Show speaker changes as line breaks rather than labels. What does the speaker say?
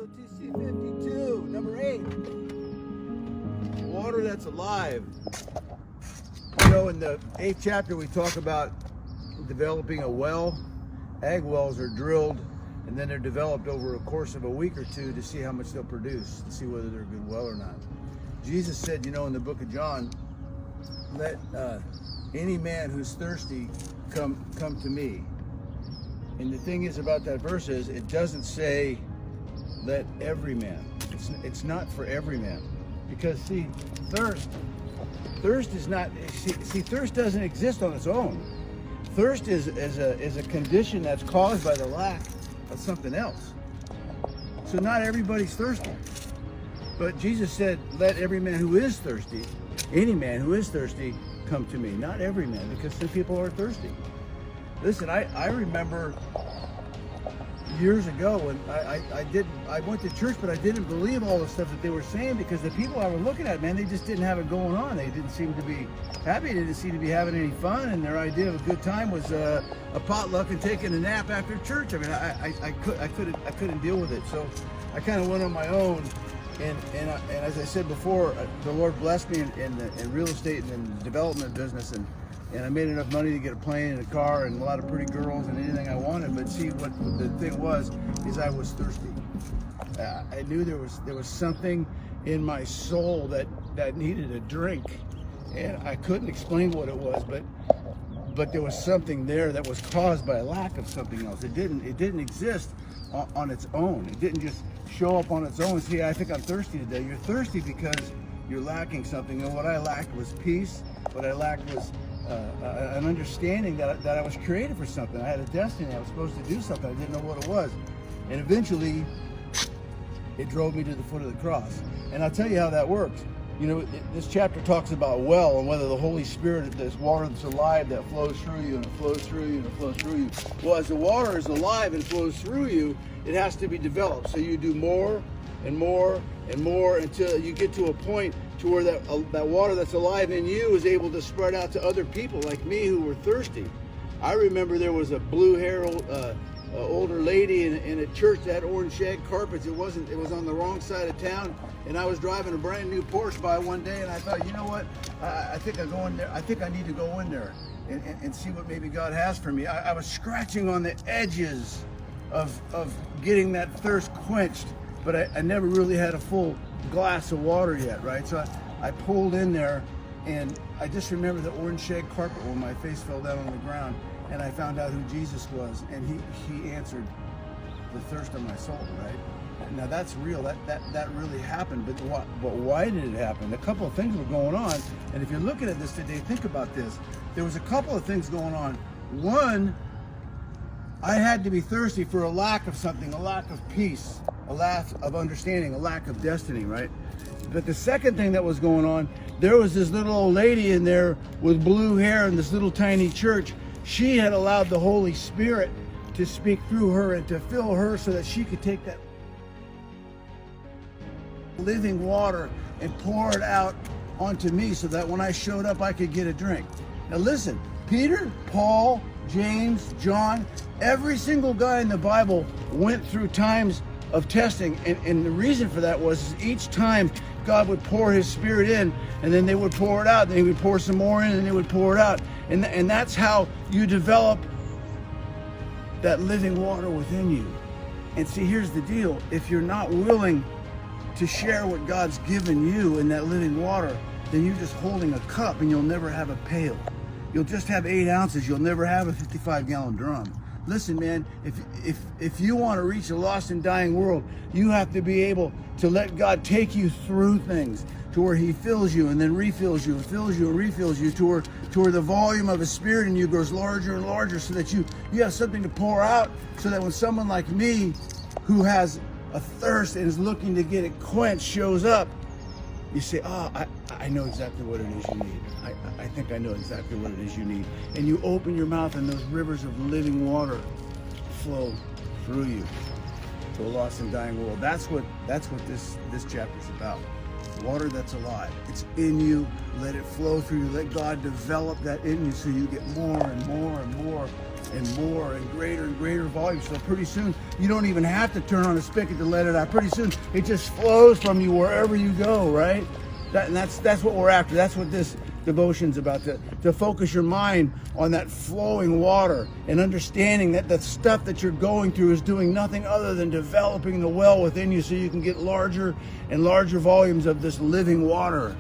SOTC 52, number 8. Water that's alive. You know, in the 8th chapter, we talk about developing a well. Ag wells are drilled, and then they're developed over a course of a week or two to see how much they'll produce, to see whether they're a good well or not. Jesus said, you know, in the book of John, let any man who's thirsty come to me. And the thing is about that verse is, it doesn't say, let every man. It's not for every man. Because see, thirst is not, see, thirst doesn't exist on its own. Thirst is a condition that's caused by the lack of something else. So not everybody's thirsty. But Jesus said, let every man who is thirsty, any man who is thirsty, come to me. Not every man, because some people are thirsty. Listen, I remember years ago when I went to church, but I didn't believe all the stuff that they were saying, because the people I was looking at, man, they just didn't have it going on. They didn't seem to be happy. They didn't seem to be having any fun, and their idea of a good time was a potluck and taking a nap after church. I mean, I couldn't deal with it, so I kind of went on my own. And as I said before, the Lord blessed me in real estate and the development business, and I made enough money to get a plane and a car and a lot of pretty girls and anything I wanted. But see, what the thing was, is I was thirsty. I knew there was something in my soul that needed a drink, and I couldn't explain what it was, but there was something there that was caused by a lack of something else. It didn't exist on its own. It didn't just show up on its own. See, I think I'm thirsty today. You're thirsty because you're lacking something. And what I lacked was peace. What I lacked was an understanding that I was created for something. I had a destiny. I was supposed to do something. I didn't know what it was. And eventually, it drove me to the foot of the cross. And I'll tell you how that works. You know, this chapter talks about well, and whether the Holy Spirit, this water that's alive that flows through you, and it flows through you, and it flows through you. Well, as the water is alive and flows through you, it has to be developed. So you do more and more and more until you get to a point to where that water that's alive in you is able to spread out to other people like me who were thirsty. I remember there was a blue-haired older lady in a church that had orange shag carpets. It was on the wrong side of town, and I was driving a brand new Porsche by one day, and I thought, you know what, I think I go in there. I think I need to go in there and see what maybe God has for me. I was scratching on the edges of getting that thirst quenched, but I never really had a full glass of water yet, right? So I pulled in there, and I just remember the orange shag carpet when my face fell down on the ground, and I found out who Jesus was, and he answered the thirst of my soul, right? Now that's real, that really happened, but why did it happen? A couple of things were going on, and if you're looking at this today, think about this. There was a couple of things going on. One, I had to be thirsty for a lack of something, a lack of peace, a lack of understanding, a lack of destiny, right? But the second thing that was going on, there was this little old lady in there with blue hair in this little tiny church. She had allowed the Holy Spirit to speak through her and to fill her so that she could take that living water and pour it out onto me so that when I showed up, I could get a drink. Now listen, Peter, Paul, James, John, every single guy in the Bible went through times of testing, and the reason for that was each time God would pour his Spirit in, and then they would pour it out, then he would pour some more in, and they would pour it out, and that's how you develop that living water within you. And see, here's the deal: if you're not willing to share what God's given you in that living water, then you're just holding a cup, and you'll never have a pail. You'll just have 8 ounces. You'll never have a 55-gallon drum. Listen, man, if you want to reach a lost and dying world, you have to be able to let God take you through things to where he fills you and then refills you and fills you and refills you to where the volume of his Spirit in you grows larger and larger, so that you have something to pour out, so that when someone like me who has a thirst and is looking to get it quenched shows up, you say, oh, I know exactly what it is you need. I think I know exactly what it is you need. And you open your mouth, and those rivers of living water flow through you to a lost and dying world. That's what this chapter's about. Water that's alive. It's in you. Let it flow through you. Let God develop that in you so you get more and more and more and more and greater volume. So pretty soon you don't even have to turn on a spigot to let it out. Pretty soon it just flows from you wherever you go, right? That's what we're after. That's what this devotion's about, to focus your mind on that flowing water and understanding that the stuff that you're going through is doing nothing other than developing the well within you so you can get larger and larger volumes of this living water.